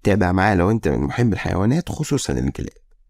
تابع معاه لو انت من محب الحيوانات خصوصا الكلاب.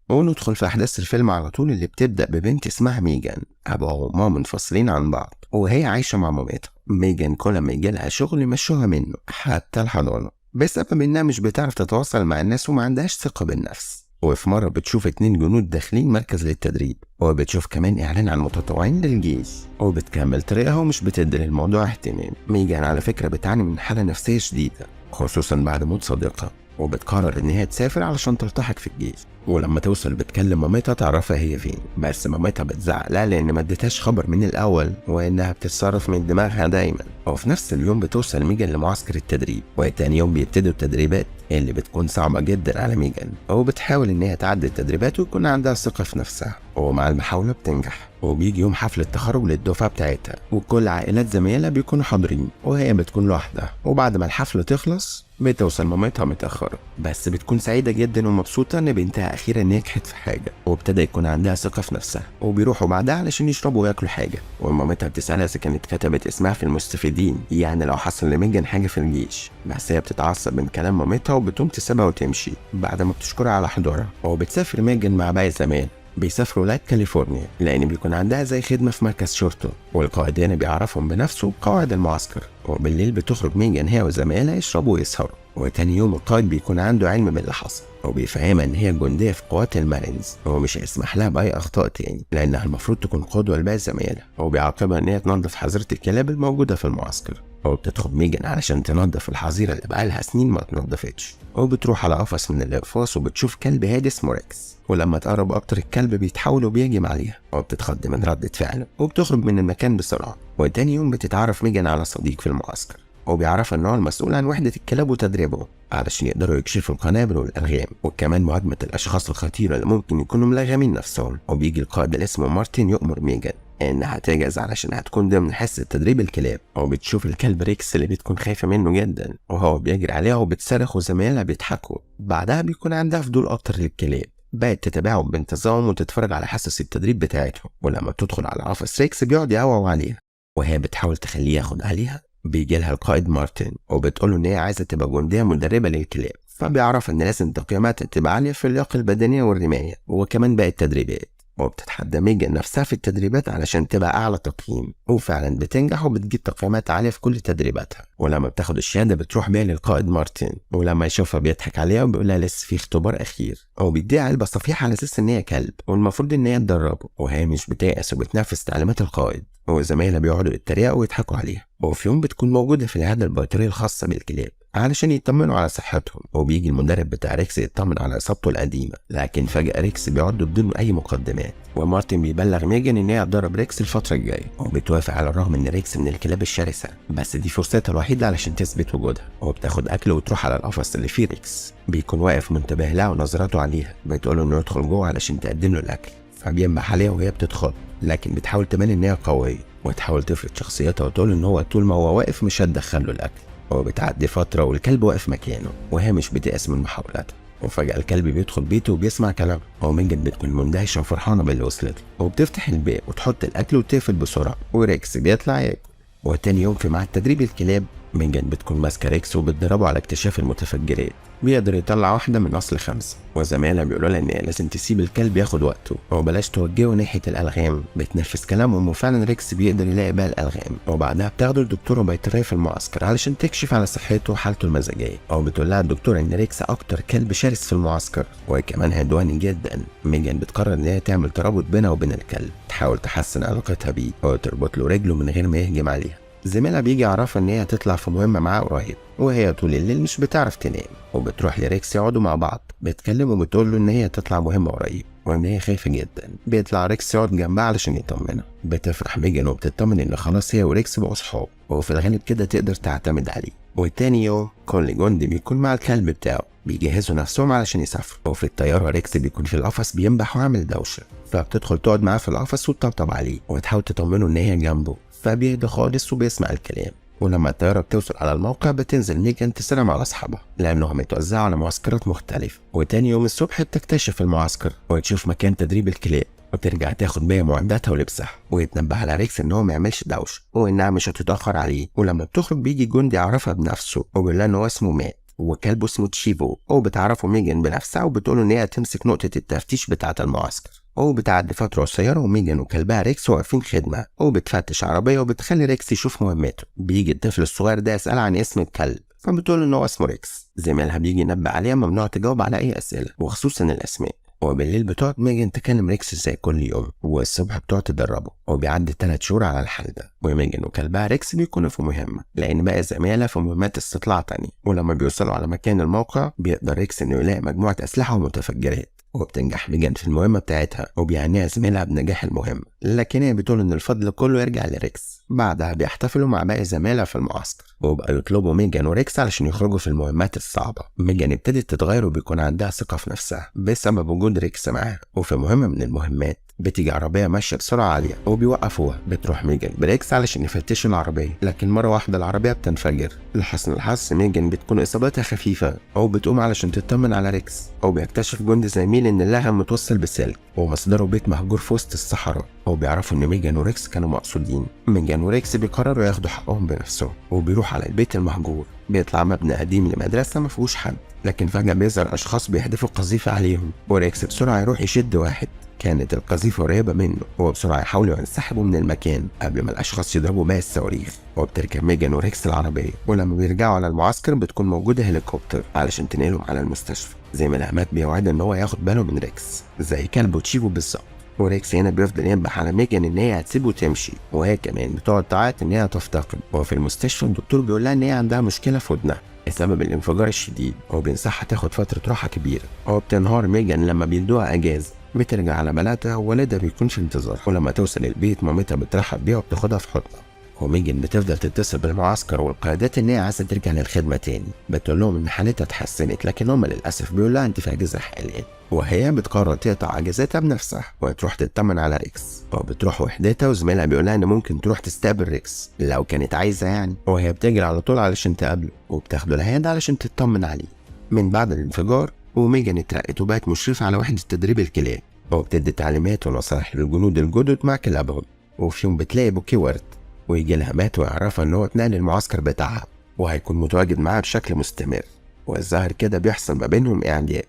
وندخل في أحداث الفيلم على طول، اللي بتبدأ ببنت اسمها ميجان. أبوها وأمها منفصلين عن بعض وهي عايشة مع مامتها. ميجان كل ما يجيلها شغل يمشوها منه حتى الحضانة، بسبب إنها مش بتعرف تتواصل مع الناس وما عندهاش ثقة بالنفس. وفي مرة بتشوف 2 جنود داخلين مركز للتدريب، وبتشوف كمان إعلان عن متطوعين للجيش، وبتكمل طريقها ومش بتدي للموضوع اهتمام. ميجان على فكرة بتعاني من حالة نفسية شديدة خصوصا بعد موت صديقها، وبتقرر ان هي تسافر علشان تلتحق في الجيش. ولما توصل بتكلم مامتها تعرفها هي فين، بس مامتها بتزعق لها لان ما اديتهاش خبر من الاول، وانها بتتصرف من دماغها دايما. وفي نفس اليوم بتوصل ميجان لمعسكر التدريب، وتاني يوم بيبتدوا التدريبات اللي بتكون صعبة جدا على ميجان، وبتحاول ان هي تعدي التدريبات ويكون عندها ثقة في نفسها، ومع المحاولة بتنجح. وبيجي يوم حفل التخرج للدفعة بتاعتها، وكل عائلات زمايلها بيكونوا حاضرين وهي بتكون لوحدها. وبعد ما الحفل تخلص بتوصل مامتها متأخرة، بس بتكون سعيدة جدا ومبسوطة ان بنتها اخيرا نجحت في حاجة وابتدى يكون عندها ثقة في نفسها. وبيروحوا بعدها علشان يشربوا وياكلوا حاجة، ومامتها بتسألها اذا كانت كتبت اسمها في المستفيدين، يعني لو حصل لميجان حاجة في الجيش. بس هي بتتعصب من كلام مامتها وبتقوم تسيبها وتمشي بعد ما بتشكرها على حضورها. وبتسافر ميجان مع باقي الزمايل، بيسافروا ولاية كاليفورنيا لأن بيكون عندها زي خدمة في مركز شرطة، والقائد هنا بيعرفهم بنفسه بقواعد المعسكر. وبالليل بتخرج ميجان هي وزمايلها يشربوا ويسهروا، وتاني يوم القائد بيكون عنده علم باللي حصل، وبيفهمها ان هي جندية في قوات المارينز، ومش هيسمح لها بأي أخطاء تاني لأنها المفروض تكون قدوة لباقي زمايلها. وبيعاقبها ان هي تنظف حظيرة الكلاب الموجودة في المعسكر، وبتدخل ميجان علشان تنظف الحظيرة اللي بقالها سنين ما اتنضفتش. وبتروح على قفص من الأقفاص وبتشوف كلب هادي اسمه ريكس، ولما تقرب أكتر الكلب بيتحول وبيهجم عليها، وبتتخض من ردة فعله وبتخرج من المكان بسرعة. وتاني يوم بتتعرف ميجان على صديق في المعسكر، وبيعرف ان هو المسؤول عن وحدة الكلاب وتدريبهم علشان يقدروا يكشفوا القنابل والألغام، وكمان مهاجمة الأشخاص الخطيرة اللي ممكن يكونوا ملغمين نفسهم. وبيجي القائد اللي اسمه مارتن يؤمر ميجان انها تجهز علشان هتكون ضمن حصة تدريب الكلاب. وبتشوف الكلب ريكس اللي بتكون خايفة منه جدا وهو بيجري عليها وبتصرخ وزمايلها بيضحكوا. بعدها بيكون عندها فضول اكتر للكلاب، بقت تتابعهم بانتظام وتتفرج على حصص التدريب بتاعتهم. ولما بتدخل على قفص ريكس بيقعد يهوهو عليها، وهي بتحاول تخليه ياخد عليها. بيجي لها القائد مارتن وبتقوله ان هي عايزة تبقى جندية مدربة للكلاب، فبيعرف ان لازم تقييماتها تبقى عالية في اللياقة البدنية والرماية وكمان باقي التدريبات. وبتتحدى ميجان نفسها في التدريبات علشان تبقى أعلى تقييم، وفعلا بتنجح وبتجيب تقييمات عالية في كل تدريباتها. ولما بتاخد الشهادة بتروح بيها للقائد مارتن، ولما يشوفها بيضحك عليها وبيقولها لسه في اختبار أخير، وبيديها علبة صفيحة على أساس إن هي كلب والمفروض إن هي تدربه. وهي مش بتيأس وبتنفذ تعليمات القائد، وزمايلها بيقعدوا يتريقوا ويضحكوا عليها. وفي يوم بتكون موجودة في العيادة البيطرية الخاصة بالكلاب علشان يطمنوا على صحتهم، وبيجي المدرب بتاع ريكس يطمن على إصابته القديمة. لكن فجأة ريكس بيعض بدون أي مقدمات، ومارتن بيبلغ ميجان إن هي هتدرب ريكس الفترة الجاية، وبتوافق على الرغم إن ريكس من الكلاب الشرسة، بس دي فرصتها الوحيدة علشان تثبت وجودها. وبتاخد أكل وتروح على القفص اللي فيه ريكس، بيكون واقف منتبه لها ونظراته عليها. بتقوله إنه يدخل جوه علشان تقدم له الأكل، فبينبح عليها وهي بتدخل، لكن بتحاول تبان إن هي قوية وتحاول تفرض شخصيتها وتقول إن هو طول ما هو واقف مش هتدخله الأكل. وبتعدي فترة والكلب واقف مكانه وهي مش بتيأس من محاولاتها. وفجأة الكلب بيدخل بيته وبيسمع كلامه، وميجان بتكون مندهشة وفرحانة باللي وصلت، وبتفتح الباب وتحط الأكل وتقفل بسرعة، وريكس بيطلع ياكل. وتاني يوم في ميعاد تدريب الكلاب ميجان بتكون ماسكة ريكس وبتدربه على اكتشاف المتفجرات. بيقدر يطلع واحدة من أصل 5، وزمايلها بيقولوا لها إن لازم تسيب الكلب ياخد وقته وبلاش توجهه ناحية الألغام. بتنفذ كلامهم وفعلا ريكس بيقدر يلاقي بقى الألغام. وبعدها بتاخده الدكتورة بيطرية في المعسكر علشان تكشف على صحته وحالته المزاجية، وبتقول لها الدكتورة إن ريكس أكتر كلب شرس في المعسكر وكمان هدواني جدا. ميجان بتقرر إن هي تعمل ترابط بينها وبين الكلب، تحاول تحسن علاقتها بيه وتربط له رجله من غير ما يهجم عليها. زميلها بيجي يعرفها ان هي هتطلع في مهمة معاه قريب، وهي طول الليل مش بتعرف تنام. وبتروح لريكس يقعدوا مع بعض، بتكلمه وبتقول له ان هي هتطلع مهمة قريب وان هي خايفة جدا. بيطلع ريكس يقعد جنبها علشان يطمنها. بتفرح ميجان وبتطمن ان خلاص هي وريكس بقوا صحاب، وفي الغالب كده تقدر تعتمد عليه. وتاني يوم كل جندي بيكون مع الكلب بتاعه، بيجهزوا نفسهم علشان يسافروا. وفي الطيارة ريكس بيكون في القفص بينبح وعامل دوشة، فبتدخل تقعد معاه في القفص وتطبطب عليه وتحاول تطمنه ان هي جنبه، فبيهدى خالص وبيسمع الكلام. ولما الطيارة بتوصل على الموقع بتنزل ميجان تسلم على أصحابها لأنهم متوزعوا على معسكرات مختلفة. وتاني يوم الصبح بتكتشف المعسكر وتشوف مكان تدريب الكلاب، وترجع تاخد بيها معداتها ولبسها، ويتنبه على ريكس ان هو ما يعملش دوشه وانها مش هتتاخر عليه. ولما بتخرج بيجي جندي يعرفها بنفسه وبيقول لها ان هو اسمه مات، وكلبه اسمه تشيفو، وبتعرفه ميجان بنفسها وبتقوله ان هي تمسك نقطة التفتيش بتاعة المعسكر. وبتعدي فترة قصيرة وميجان وكلبها ريكس واقفين خدمة، وبتفتش عربية وبتخلي ريكس يشوف مهمته. بيجي الطفل الصغير ده يسأل عن اسم الكلب، فبتقول ان هو اسمه ريكس. زميلها بيجي ينبه عليها ممنوع تجاوب على اي اسئلة وخصوصا الاسماء. وبالليل بتقعد ميجان تكلم ريكس زي كل يوم، والصبح بتقعد تدربه. وبيعدي 3 شهور على الحال ده، وميجان وكلبها ريكس بيكونوا في مهمة لأن بقى زميلها في مهمات استطلاع تانية. ولما بيوصلوا على مكان الموقع بيقدر ريكس إنه يلاقي مجموعة أسلحة ومتفجرات، وبتنجح ميجان في المهمة بتاعتها وبيعنيها زميلها بنجاح المهمة، لكن هي بتقول إن الفضل كله يرجع لريكس. بعدها بيحتفلوا مع باقي زمايلها في المعسكر، وبقى يطلبوا ميجان وريكس علشان يخرجوا في المهمات الصعبة. ميجان ابتدت تتغير وبيكون عندها ثقة في نفسها بسبب وجود ريكس معاها. وفي مهمة من المهمات بتيجي عربية ماشية بسرعة عالية وبيوقفوها. بتروح ميجان بريكس علشان يفتشوا العربية، لكن مرة واحدة العربية بتنفجر. لحسن الحظ ميجان بتكون إصابتها خفيفة أو بتقوم علشان تطمن على ريكس. أو بيكتشف جندي زميل إن اللهب متوصل بسلك ومصدره بيت مهجور في وسط الصحراء. وبيعرفوا إن ميجان وريكس كانوا مقصودين. ميجان وريكس بيقرروا ياخدوا حقهم بنفسهم، وبيروح على البيت المهجور. بيطلع مبنى قديم لمدرسة مفيهوش حد، لكن فجأة بيظهر أشخاص بيحدفوا قذيفة عليهم، وريكس بسرعة يروح يشد واحد كانت القذيفة قريبة منه، وبسرعة يحاولوا ينسحبوا من المكان قبل ما الأشخاص يضربوا باقي الصواريخ. وبتركب ميجان وريكس العربية، ولما بيرجعوا على المعسكر بتكون موجودة هليكوبتر علشان تنقلهم على المستشفى. زي ما الأهمات بيوعد إن هو ياخد باله من ريكس زي كلبه تشيفو بالظبط. وريكس هنا بيفضل ينبح على ميجان ان هي هتسيبه وتمشي، وهي كمان بتقعد تعيط ان هي هتفتقد. وفي المستشفى الدكتور بيقول لها ان هي عندها مشكله في ودنها بسبب الانفجار الشديد، وبينصحها تاخد فتره راحه كبيره. وبتنهار ميجان لما بيدوها اجازه. بترجع على بناتها ووالدها بيكون في انتظار، ولما توصل البيت مامتها بترحب بيها وبتاخدها في حضنها. وميجان بتفضل تتصل بالمعسكر والقيادات ان هي عايزه ترجع للخدمه تاني. بتقول لهم ان حالتها اتحسنت، لكن هم للاسف بيقول لها انت في اجازه حاليا. وهي بتقرر تقطع اجازتها بنفسها وتروح تطمن على ريكس. وبتروح وحدتها وزميلها بيقول لها ان ممكن تروح تستقبل ريكس لو كانت عايزه يعني. وهي بتجري على طول علشان تقابله، وبتاخده العياده علشان تطمن عليه. من بعد الانفجار وميجان اترقت وبقت مشرفه على وحده تدريب الكلاب، وبتدي تعليمات ونصائح للجنود الجدد مع كلابهم. وفي يوم بتلاقي بوكيه ورد، ويجي لها مات ويعرفها ان هو اتنقل المعسكر بتاعها وهيكون متواجد معاها بشكل مستمر. والظاهر كده بيحصل ما بينهم اعجاب.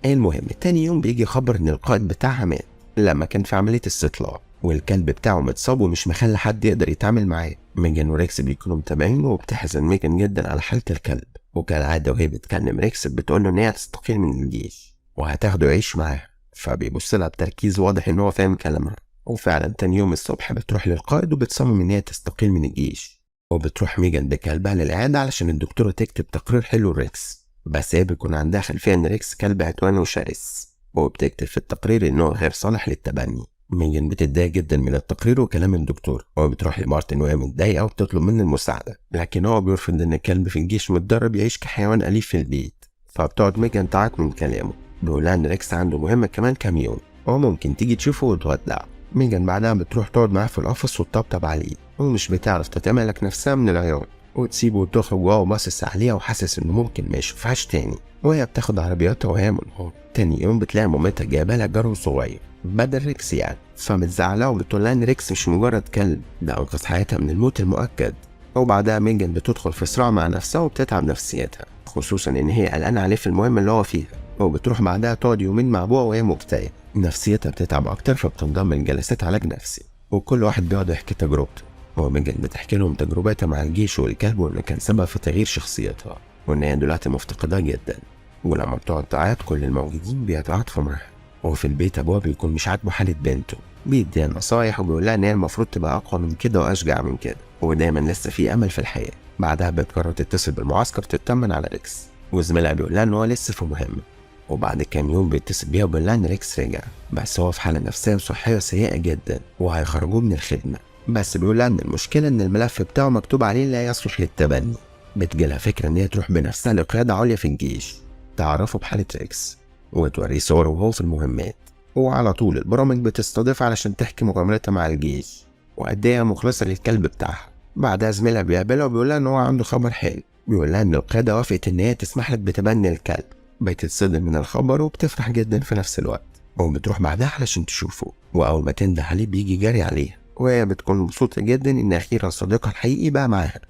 المهم تاني يوم بيجي خبر ان القائد بتاعها مات لما كان في عملية استطلاع، والكلب بتاعه متصاب ومش مخلي حد يقدر يتعامل معاه. ميجان وريكس بيكونوا متابعين، وبتحزن ميجان جدا على حالة الكلب. وكالعادة وهي بتكلم ريكس بتقوله ان هي هتستقيل من الجيش وهتاخده يعيش معاها، فبيبص لها بتركيز واضح ان هو فاهم كلامها. وفعلا تاني يوم الصبح بتروح للقائد وبتصمم ان هي تستقيل من الجيش. وبتروح ميجان بكلبها للعيادة علشان الدكتورة تكتب تقرير حلو لريكس، بس هي بيكون عندها خلفية ان ريكس كلب عدواني وشرس، وبتكتب في التقرير انه غير صالح للتبني. ميجان بتتضايق جدا من التقرير وكلام الدكتور، وبتروح لمارتن وهي متضايقة وبتطلب منه المساعدة، لكن هو بيرفض ان الكلب في الجيش متدرب يعيش كحيوان أليف في البيت. فبتقعد ميجان تعيط من كلامه. بيقولها ان ريكس عنده مهمة كمان كام يوم وممكن تيجي تشوفه وتودع. ميجان بعدها بتروح تقعد معاه في القفص وتطبطب عليه، ومش بتعرف تتمالك نفسها من العياط، وتسيبه وتخرج وهو باصص عليها وحاسس انه ممكن ما يشوفهاش تاني. وهي بتاخد عربياتها وهي منهار. تاني يوم بتلاقي مامتها جايبه لها جرو صغير بدل ريكس يعني، فمتزعلها وبتقول لها ان ريكس مش مجرد كلب، ده انقذ حياتها من الموت المؤكد. وبعدها ميجان بتدخل في صراع مع نفسها وبتتعب نفسيتها، خصوصا ان هي قلقانه عليه في المهمه اللي هو فيها. وبتروح بعدها تقعد يومين مع ابوها وهي مكتئبه، نفسيتها بتتعب اكتر فبتنضم لجلسات علاج نفسي، وكل واحد بيقعد يحكي تجربته. وميجان بتحكي لهم تجربتها مع الجيش والكلب، وان كان سبب في تغيير شخصيتها، وان هي دلوقتي مفتقداه جدا. ولما بتقعد تعيط كل الموجودين بيتعاطفوا معاها. وفي البيت ابوها بيكون مش عاجبه حاله بنته، بيديها نصايح وبيقول لها ان هي المفروض تبقى اقوى من كده واشجع من كده، ودايما لسه في امل في الحياه. بعدها بتقرر تتصل بالمعسكر تطمن على ريكس، وزميلها بيقول لها ان هو لسه في مهمه. وبعد كام يوم بيتصل بيها وبيقول لها ان ريكس رجع، بس هو في حاله نفسيه وصحيه سيئه جدا وهيخرجوه من الخدمه. بس بيقول لها ان المشكله ان الملف بتاعه مكتوب عليه لا يصلح للتبني. بتجيلها فكره ان هي تروح بنفسها لقياده عليا في الجيش تعرفه بحاله ريكس وتوريه صوره وهو في المهمات. وعلى طول البرامج بتستضيف علشان تحكي مغامرتها مع الجيش وقد ايه مخلصه للكلب بتاعها. بعدها زميلها بيقابلها وبيقول لها ان هو عنده خبر حلو، بيقول لها ان القياده وافقت ان هي تسمح لك بتبني الكلب. بتتصدم من الخبر وبتفرح جدا في نفس الوقت، وبتروح بعدها علشان تشوفه. واول ما تنده عليه بيجي جري عليها، وهي بتكون مبسوطه جدا ان اخيرا الصديق الحقيقي بقى معاها.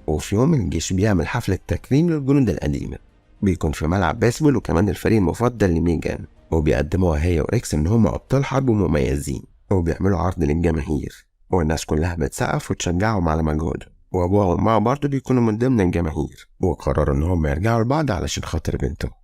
وفي يوم الجيش بيعمل حفله تكريم للجنود القديمه، بيكون في ملعب بيسبول وكمان الفريق المفضل لميجان، وبيقدموها هي وريكس إن هم أبطال حرب ومميزين، وبيعملوا عرض للجماهير والناس كلها بتسقف وتشجعهم على مجهودهم، وأبوها وأمها برضه بيكونوا من ضمن الجماهير، وقرروا إن هم يرجعوا لبعض علشان خاطر بنتهم.